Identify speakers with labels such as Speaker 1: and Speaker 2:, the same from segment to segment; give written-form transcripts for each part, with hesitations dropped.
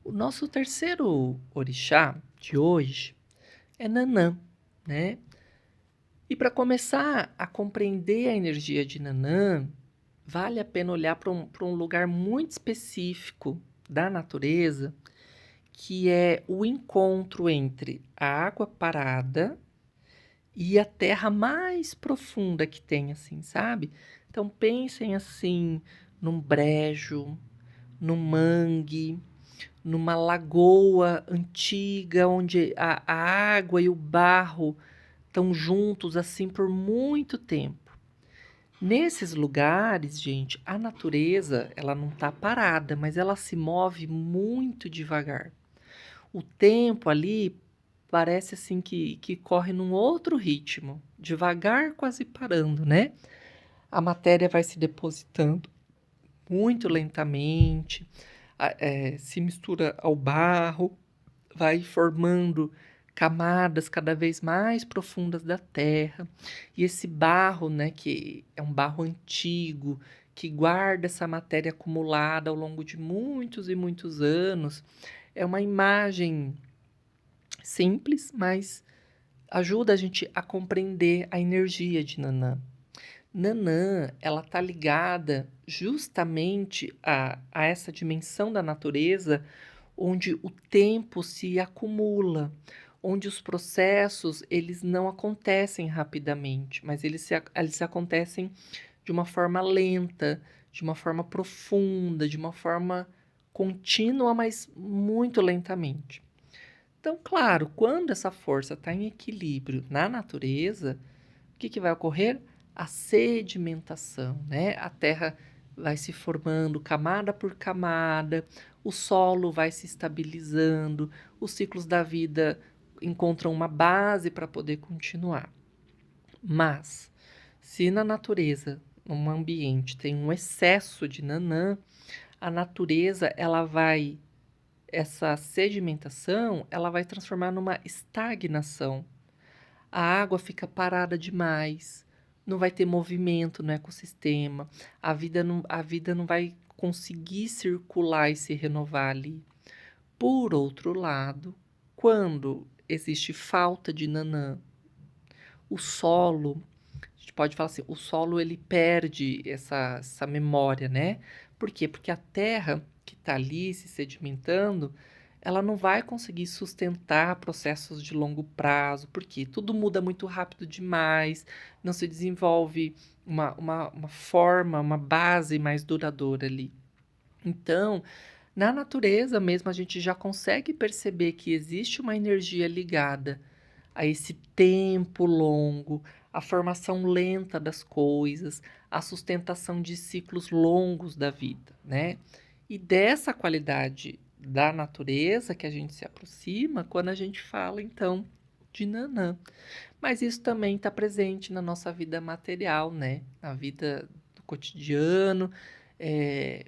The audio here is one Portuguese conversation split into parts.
Speaker 1: O nosso terceiro orixá de hoje é Nanã, né? E para começar a compreender a energia de Nanã, vale a pena olhar para um lugar muito específico da natureza, que é o encontro entre a água parada e a terra mais profunda que tem, assim, sabe? Então pensem assim num brejo, num mangue, numa lagoa antiga, onde a água e o barro estão juntos assim por muito tempo. Nesses lugares, gente, a natureza, ela não está parada, mas ela se move muito devagar. O tempo ali parece assim que corre num outro ritmo, devagar, quase parando, né? A matéria vai se depositando muito lentamente, se mistura ao barro, vai formando camadas cada vez mais profundas da terra. E esse barro, né, que é um barro antigo, que guarda essa matéria acumulada ao longo de muitos e muitos anos, é uma imagem simples, mas ajuda a gente a compreender a energia de Nanã. Nanã, ela está ligada justamente a essa dimensão da natureza onde o tempo se acumula, onde os processos eles não acontecem rapidamente, mas eles acontecem de uma forma lenta, de uma forma profunda, de uma forma contínua, mas muito lentamente. Então, claro, quando essa força está em equilíbrio na natureza, o que vai ocorrer? A sedimentação, né? A terra vai se formando camada por camada, o solo vai se estabilizando, os ciclos da vida encontram uma base para poder continuar. Mas, se na natureza, num ambiente, tem um excesso de nanã, a natureza essa sedimentação, ela vai transformar numa estagnação. A água fica parada demais, não vai ter movimento no ecossistema, a vida não vai conseguir circular e se renovar ali. Por outro lado, quando existe falta de nanã, o solo, a gente pode falar assim, o solo ele perde essa memória, né? Por quê? Porque a terra que está ali se sedimentando, ela não vai conseguir sustentar processos de longo prazo, porque tudo muda muito rápido demais, não se desenvolve uma forma, uma base mais duradoura ali. Então, na natureza mesmo, a gente já consegue perceber que existe uma energia ligada a esse tempo longo, a formação lenta das coisas, a sustentação de ciclos longos da vida, né? E dessa qualidade da natureza que a gente se aproxima quando a gente fala, então, de Nanã. Mas isso também está presente na nossa vida material, né? Na vida do cotidiano, é,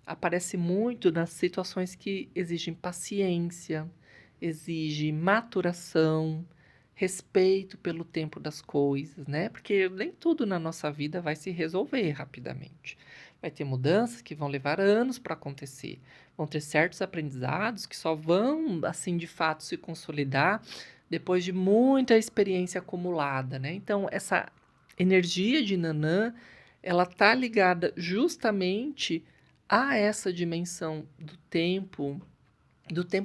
Speaker 1: aparece muito nas situações que exigem paciência, exige maturação, respeito pelo tempo das coisas, né? Porque nem tudo na nossa vida vai se resolver rapidamente. Vai ter mudanças que vão levar anos para acontecer. Vão ter certos aprendizados que só vão, assim, de fato se consolidar depois de muita experiência acumulada, né? Então, essa energia de Nanã, ela tá ligada justamente a essa dimensão do tempo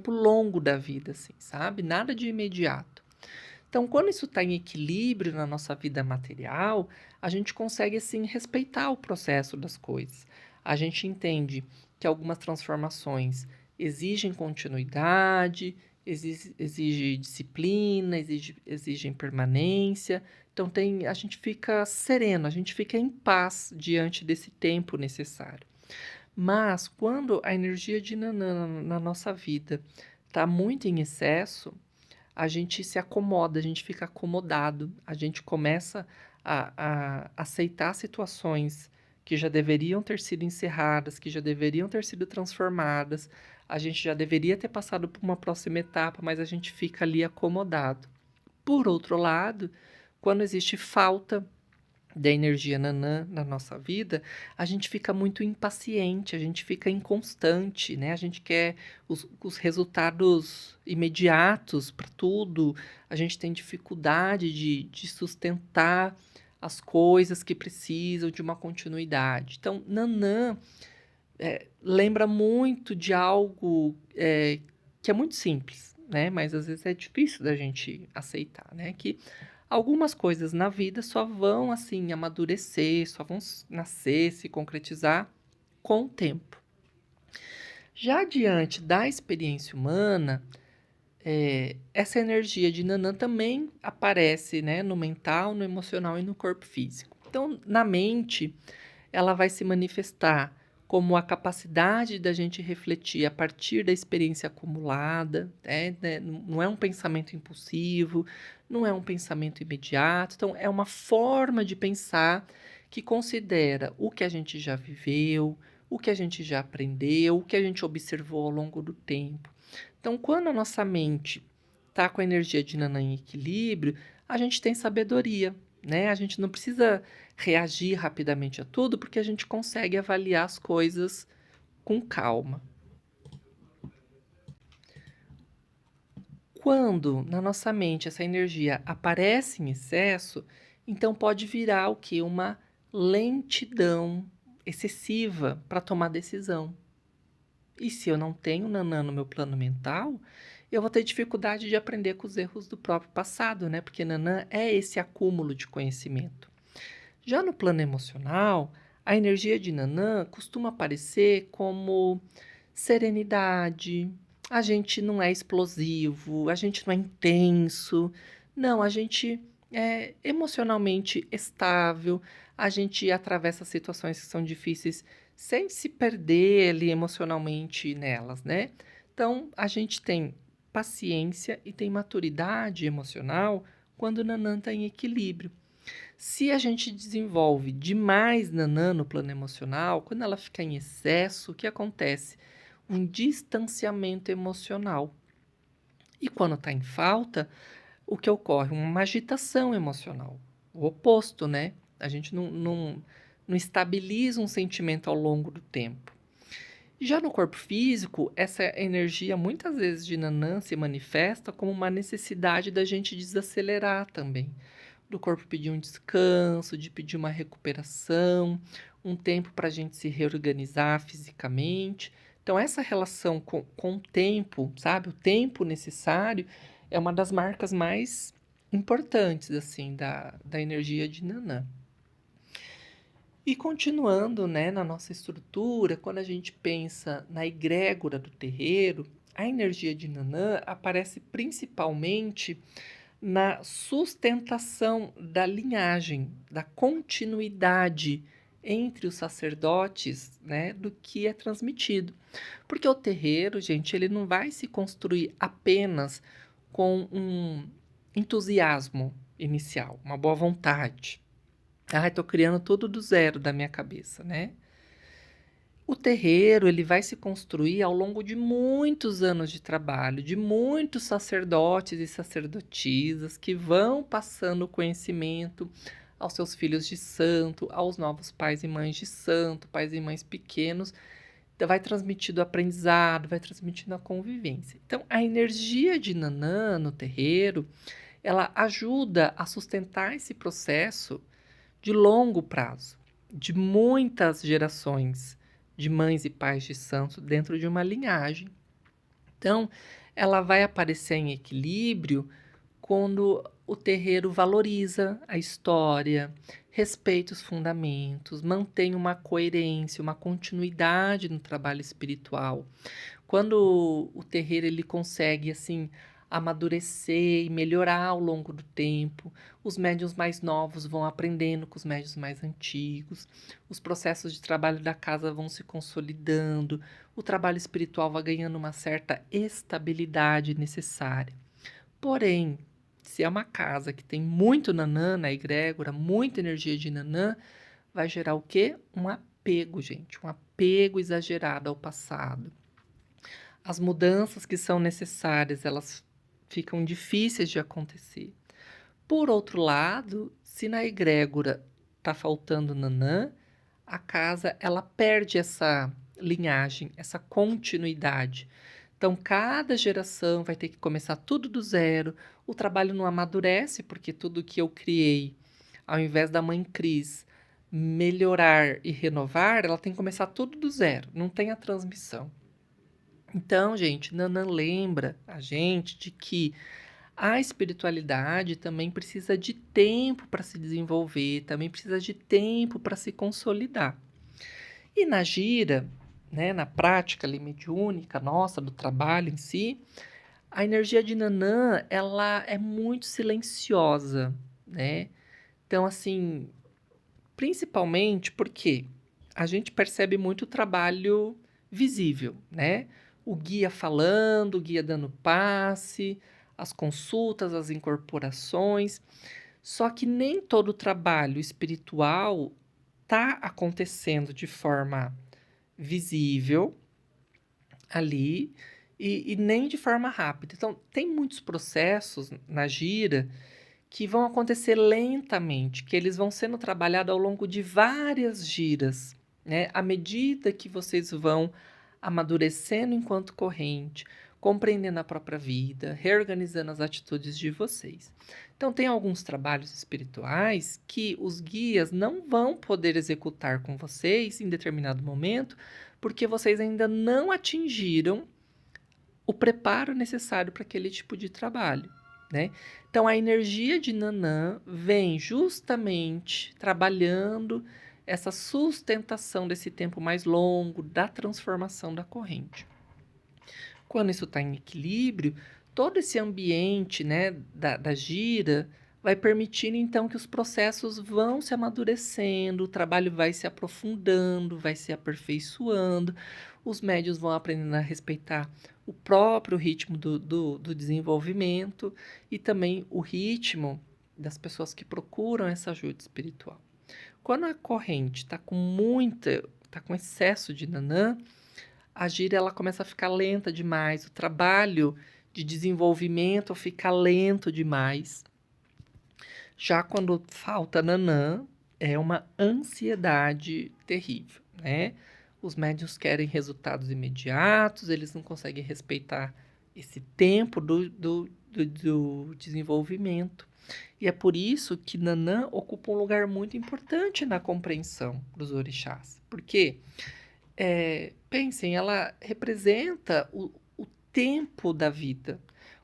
Speaker 1: longo da vida, assim, sabe? Nada de imediato. Então, quando isso está em equilíbrio na nossa vida material, a gente consegue, assim, respeitar o processo das coisas. A gente entende que algumas transformações exigem continuidade, exige disciplina, exigem permanência. Então, a gente fica sereno, a gente fica em paz diante desse tempo necessário. Mas quando a energia de Nanã na nossa vida está muito em excesso, a gente se acomoda, a gente fica acomodado, a gente começa a aceitar situações que já deveriam ter sido encerradas, que já deveriam ter sido transformadas, a gente já deveria ter passado por uma próxima etapa, mas a gente fica ali acomodado. Por outro lado, quando existe falta da energia nanã na nossa vida, a gente fica muito impaciente, a gente fica inconstante, né? A gente quer os resultados imediatos para tudo, a gente tem dificuldade de sustentar as coisas que precisam de uma continuidade. Então, nanã lembra muito de algo que é muito simples, né? Mas às vezes é difícil da gente aceitar, né? Que algumas coisas na vida só vão assim amadurecer, só vão nascer, se concretizar com o tempo. Já diante da experiência humana, essa energia de Nanã também aparece, né, no mental, no emocional e no corpo físico. Então, na mente, ela vai se manifestar como a capacidade da gente refletir a partir da experiência acumulada, né? Não é um pensamento impulsivo, não é um pensamento imediato, então é uma forma de pensar que considera o que a gente já viveu, o que a gente já aprendeu, o que a gente observou ao longo do tempo. Então, quando a nossa mente está com a energia de Nanã em equilíbrio, a gente tem sabedoria, né? A gente não precisa reagir rapidamente a tudo, porque a gente consegue avaliar as coisas com calma. Quando na nossa mente essa energia aparece em excesso, então pode virar o que? Uma lentidão excessiva para tomar decisão. E se eu não tenho nanã no meu plano mental, eu vou ter dificuldade de aprender com os erros do próprio passado, né? Porque nanã é esse acúmulo de conhecimento. Já no plano emocional, a energia de nanã costuma aparecer como serenidade, a gente não é explosivo, a gente não é intenso, não, a gente é emocionalmente estável, a gente atravessa situações que são difíceis sem se perder ali emocionalmente nelas, né? Então, a gente tem paciência e tem maturidade emocional quando o nanã está em equilíbrio. Se a gente desenvolve demais nanã no plano emocional, quando ela fica em excesso, o que acontece? Um distanciamento emocional. E quando está em falta, o que ocorre? Uma agitação emocional. O oposto, né? A gente não estabiliza um sentimento ao longo do tempo. Já no corpo físico, essa energia muitas vezes de nanã se manifesta como uma necessidade da gente desacelerar também, do corpo pedir um descanso, de pedir uma recuperação, um tempo para a gente se reorganizar fisicamente. Então, essa relação com o tempo, sabe? O tempo necessário é uma das marcas mais importantes, assim, da energia de Nanã. E continuando, né, na nossa estrutura, quando a gente pensa na egrégora do terreiro, a energia de Nanã aparece principalmente na sustentação da linhagem, da continuidade entre os sacerdotes, né, do que é transmitido. Porque o terreiro, gente, ele não vai se construir apenas com um entusiasmo inicial, uma boa vontade. Ah, estou criando tudo do zero da minha cabeça, né? O terreiro, ele vai se construir ao longo de muitos anos de trabalho, de muitos sacerdotes e sacerdotisas que vão passando o conhecimento aos seus filhos de santo, aos novos pais e mães de santo, pais e mães pequenos. Então, vai transmitindo o aprendizado, vai transmitindo a convivência. Então, a energia de Nanã no terreiro, ela ajuda a sustentar esse processo de longo prazo, de muitas gerações de mães e pais de santos dentro de uma linhagem. Então, ela vai aparecer em equilíbrio quando o terreiro valoriza a história, respeita os fundamentos, mantém uma coerência, uma continuidade no trabalho espiritual. Quando o terreiro ele consegue assim amadurecer e melhorar ao longo do tempo, os médiuns mais novos vão aprendendo com os médiuns mais antigos, os processos de trabalho da casa vão se consolidando, o trabalho espiritual vai ganhando uma certa estabilidade necessária. Porém, se é uma casa que tem muito nanã na egrégora, muita energia de nanã, vai gerar o quê? Um apego, gente, um apego exagerado ao passado. As mudanças que são necessárias, elas ficam difíceis de acontecer. Por outro lado, se na egrégora tá faltando Nanã, a casa ela perde essa linhagem, essa continuidade. Então, cada geração vai ter que começar tudo do zero. O trabalho não amadurece, porque tudo que eu criei, ao invés da mãe Cris melhorar e renovar, ela tem que começar tudo do zero. Não tem a transmissão. Então, gente, Nanã lembra a gente de que a espiritualidade também precisa de tempo para se desenvolver, também precisa de tempo para se consolidar. E na gira, né, na prática ali mediúnica nossa, do trabalho em si, a energia de Nanã, ela é muito silenciosa, né? Então, assim, principalmente porque a gente percebe muito o trabalho visível, né? O guia falando, o guia dando passe, as consultas, as incorporações. Só que nem todo o trabalho espiritual está acontecendo de forma visível ali e nem de forma rápida. Então, tem muitos processos na gira que vão acontecer lentamente, que eles vão sendo trabalhados ao longo de várias giras, né? À medida que vocês vão amadurecendo enquanto corrente, compreendendo a própria vida, reorganizando as atitudes de vocês. Então, tem alguns trabalhos espirituais que os guias não vão poder executar com vocês em determinado momento, porque vocês ainda não atingiram o preparo necessário para aquele tipo de trabalho, né? Então, a energia de Nanã vem justamente trabalhando essa sustentação desse tempo mais longo, da transformação da corrente. Quando isso está em equilíbrio, todo esse ambiente, né, da gira vai permitindo, então, que os processos vão se amadurecendo, o trabalho vai se aprofundando, vai se aperfeiçoando, os médios vão aprendendo a respeitar o próprio ritmo do desenvolvimento e também o ritmo das pessoas que procuram essa ajuda espiritual. Quando a corrente está com excesso de nanã, a gira ela começa a ficar lenta demais, o trabalho de desenvolvimento fica lento demais. Já quando falta nanã, é uma ansiedade terrível, né? Os médiuns querem resultados imediatos, eles não conseguem respeitar esse tempo do desenvolvimento. E é por isso que Nanã ocupa um lugar muito importante na compreensão dos orixás. Porque, pensem, ela representa o tempo da vida,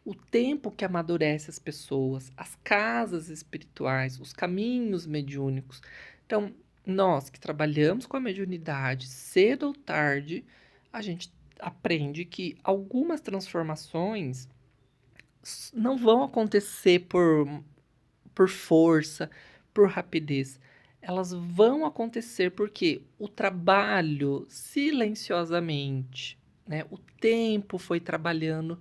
Speaker 1: o tempo que amadurece as pessoas, as casas espirituais, os caminhos mediúnicos. Então, nós que trabalhamos com a mediunidade, cedo ou tarde, a gente aprende que algumas transformações não vão acontecer por força, por rapidez. Elas vão acontecer porque o trabalho silenciosamente, né? O tempo foi trabalhando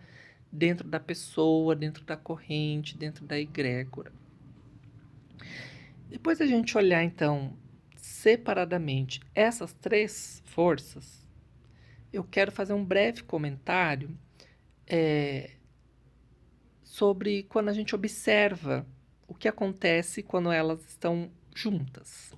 Speaker 1: dentro da pessoa, dentro da corrente, dentro da egrégora. Depois a gente olhar, então, separadamente essas três forças, eu quero fazer um breve comentário sobre quando a gente observa o que acontece quando elas estão juntas.